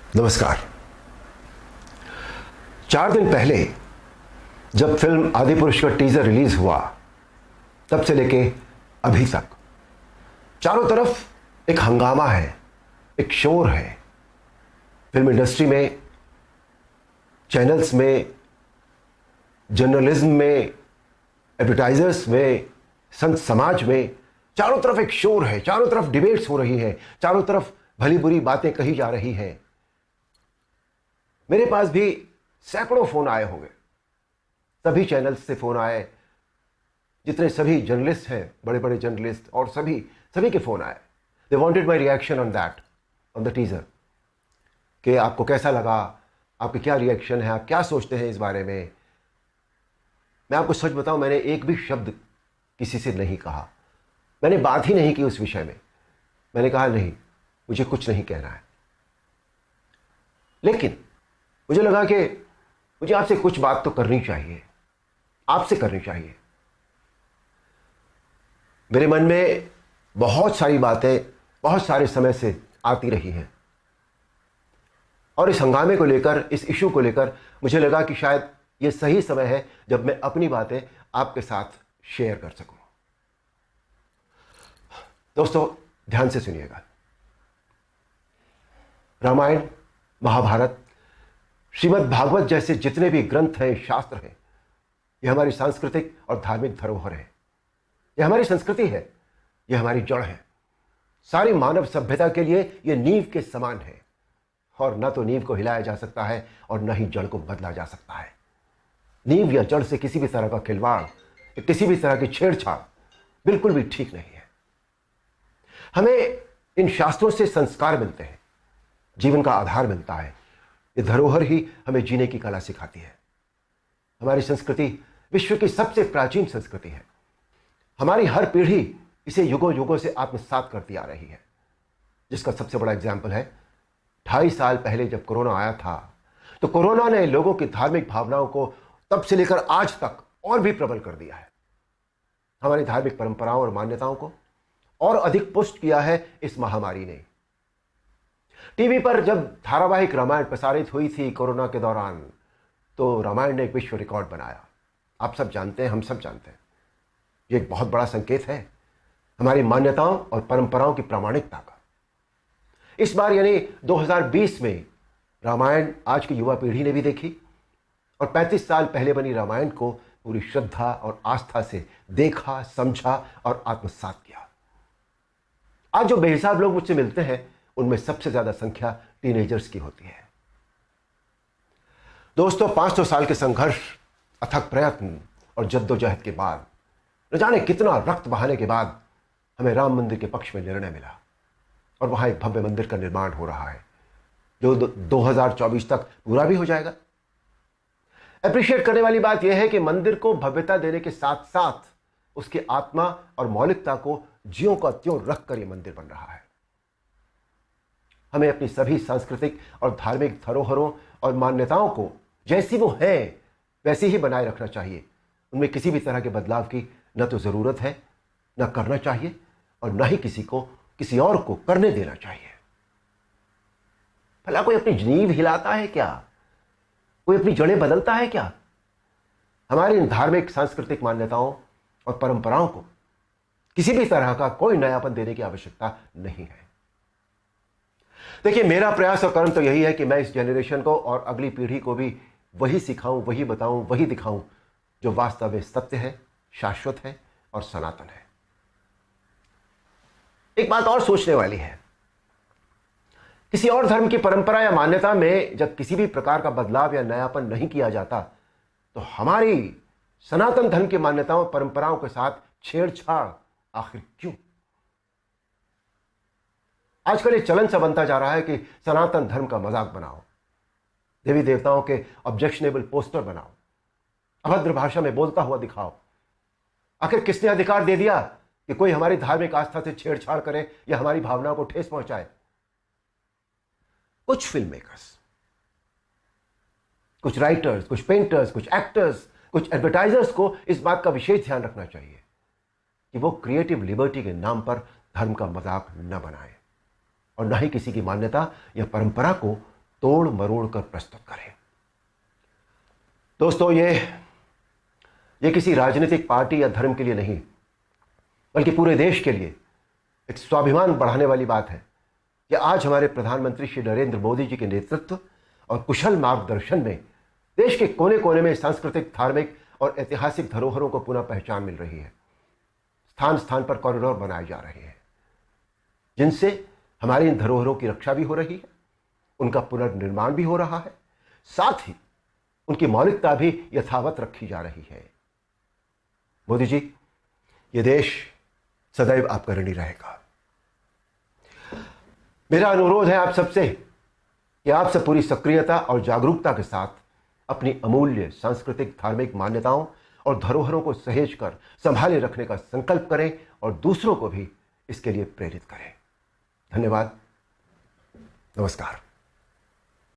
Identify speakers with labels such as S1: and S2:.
S1: नमस्कार। 4 दिन पहले जब फिल्म आदिपुरुष का टीजर रिलीज हुआ, तब से लेके अभी तक चारों तरफ एक हंगामा है, एक शोर है। फिल्म इंडस्ट्री में, चैनल्स में, जर्नलिज्म में, एडवर्टाइजर्स में, संत समाज में चारों तरफ एक शोर है। चारों तरफ डिबेट्स हो रही हैं, चारों तरफ भली बुरी बातें कही जा रही हैं। मेरे पास भी सैकड़ों फोन आए होंगे, सभी चैनल्स से फोन आए, जितने सभी जर्नलिस्ट हैं, बड़े बड़े जर्नलिस्ट, और सभी के फोन आए। They wanted my reaction on that, on the teaser, कि आपको कैसा लगा, आपके क्या रिएक्शन है, आप क्या सोचते हैं इस बारे में। मैं आपको सच बताऊं, मैंने एक भी शब्द किसी से नहीं कहा, मैंने बात ही नहीं की उस विषय में। मैंने कहा नहीं, मुझे कुछ नहीं कहना है। लेकिन मुझे लगा कि मुझे आपसे कुछ बात तो करनी चाहिए, आपसे करनी चाहिए। मेरे मन में बहुत सारी बातें बहुत सारे समय से आती रही हैं, और इस हंगामे को लेकर, इस इशू को लेकर मुझे लगा कि शायद यह सही समय है जब मैं अपनी बातें आपके साथ शेयर कर सकूं। दोस्तों, ध्यान से सुनिएगा। रामायण, महाभारत, श्रीमद् भागवत जैसे जितने भी ग्रंथ हैं, शास्त्र हैं, यह हमारी सांस्कृतिक और धार्मिक धरोहर है। यह हमारी संस्कृति है, यह हमारी जड़ है। सारी मानव सभ्यता के लिए यह नींव के समान है, और न तो नींव को हिलाया जा सकता है और न ही जड़ को बदला जा सकता है। नींव या जड़ से किसी भी तरह का खिलवाड़, किसी भी तरह की छेड़छाड़ बिल्कुल भी ठीक नहीं है। हमें इन शास्त्रों से संस्कार मिलते हैं, जीवन का आधार मिलता है। ये धरोहर ही हमें जीने की कला सिखाती है। हमारी संस्कृति विश्व की सबसे प्राचीन संस्कृति है। हमारी हर पीढ़ी इसे युगों युगों से आत्मसात करती आ रही है, जिसका सबसे बड़ा एग्जाम्पल है 2.5 साल पहले जब कोरोना आया था, तो कोरोना ने लोगों की धार्मिक भावनाओं को तब से लेकर आज तक और भी प्रबल कर दिया है। हमारी धार्मिक परंपराओं और मान्यताओं को और अधिक पुष्ट किया है इस महामारी ने। टीवी पर जब धारावाहिक रामायण प्रसारित हुई थी कोरोना के दौरान, तो रामायण ने एक विश्व रिकॉर्ड बनाया। आप सब जानते हैं, हम सब जानते हैं, ये एक बहुत बड़ा संकेत है हमारी मान्यताओं और परंपराओं की प्रामाणिकता का। इस बार यानी 2020 में रामायण आज की युवा पीढ़ी ने भी देखी, और 35 साल पहले बनी रामायण को पूरी श्रद्धा और आस्था से देखा, समझा और आत्मसात किया। आज जो बेहिसाब लोग मुझसे मिलते हैं, उनमें सबसे ज्यादा संख्या टीनेजर्स की होती है। दोस्तों, 500 साल के संघर्ष, अथक प्रयत्न और जद्दोजहद के बाद, न जाने कितना रक्त बहाने के बाद हमें राम मंदिर के पक्ष में निर्णय मिला, और वहां एक भव्य मंदिर का निर्माण हो रहा है, जो 2024 तक पूरा भी हो जाएगा। अप्रिशिएट करने वाली बात यह है कि मंदिर को भव्यता देने के साथ साथ उसकी आत्मा और मौलिकता को ज्यों का त्यों रखकर यह मंदिर बन रहा है। हमें अपनी सभी सांस्कृतिक और धार्मिक धरोहरों और मान्यताओं को जैसी वो है वैसी ही बनाए रखना चाहिए। उनमें किसी भी तरह के बदलाव की न तो जरूरत है, न करना चाहिए, और न ही किसी और को करने देना चाहिए। भला कोई अपनी नींव हिलाता है क्या? कोई अपनी जड़ें बदलता है क्या? हमारी इन धार्मिक सांस्कृतिक मान्यताओं और परंपराओं को किसी भी तरह का कोई नयापन देने की आवश्यकता नहीं है। देखिए, मेरा प्रयास और कर्म तो यही है कि मैं इस जनरेशन को और अगली पीढ़ी को भी वही सिखाऊं, वही बताऊं, वही दिखाऊं जो वास्तव में सत्य है, शाश्वत है और सनातन है। एक बात और सोचने वाली है, किसी और धर्म की परंपरा या मान्यता में जब किसी भी प्रकार का बदलाव या नयापन नहीं किया जाता, तो हमारी सनातन धर्म की मान्यताओं परंपराओं के साथ छेड़छाड़ आखिर क्यों? आजकल ये चलन सा बनता जा रहा है कि सनातन धर्म का मजाक बनाओ, देवी देवताओं के ऑब्जेक्शनेबल पोस्टर बनाओ, अभद्र भाषा में बोलता हुआ दिखाओ। आखिर किसने अधिकार दे दिया कि कोई हमारी धार्मिक आस्था से छेड़छाड़ करे या हमारी भावनाओं को ठेस पहुंचाए? कुछ फिल्म मेकर्स, कुछ राइटर्स, कुछ पेंटर्स, कुछ एक्टर्स, कुछ एडवर्टाइजर्स को इस बात का विशेष ध्यान रखना चाहिए कि वो क्रिएटिव लिबर्टी के नाम पर धर्म का मजाक न बनाए, और न ही किसी की मान्यता या परंपरा को तोड़ मरोड़ कर प्रस्तुत करें। दोस्तों, ये किसी राजनीतिक पार्टी या धर्म के लिए नहीं, बल्कि पूरे देश के लिए एक स्वाभिमान बढ़ाने वाली बात है कि आज हमारे प्रधानमंत्री श्री नरेंद्र मोदी जी के नेतृत्व और कुशल मार्गदर्शन में देश के कोने कोने में सांस्कृतिक, धार्मिक और ऐतिहासिक धरोहरों को पुनः पहचान मिल रही है। स्थान स्थान पर कॉरिडोर बनाए जा रहे हैं, जिनसे हमारी इन धरोहरों की रक्षा भी हो रही है, उनका पुनर्निर्माण भी हो रहा है, साथ ही उनकी मौलिकता भी यथावत रखी जा रही है। मोदी जी, ये देश सदैव आपका ऋणी रहेगा। मेरा अनुरोध है आप सबसे कि आप सब पूरी सक्रियता और जागरूकता के साथ अपनी अमूल्य सांस्कृतिक, धार्मिक मान्यताओं और धरोहरों को सहेज कर संभाले रखने का संकल्प करें और दूसरों को भी इसके लिए प्रेरित करें। धन्यवाद। नमस्कार।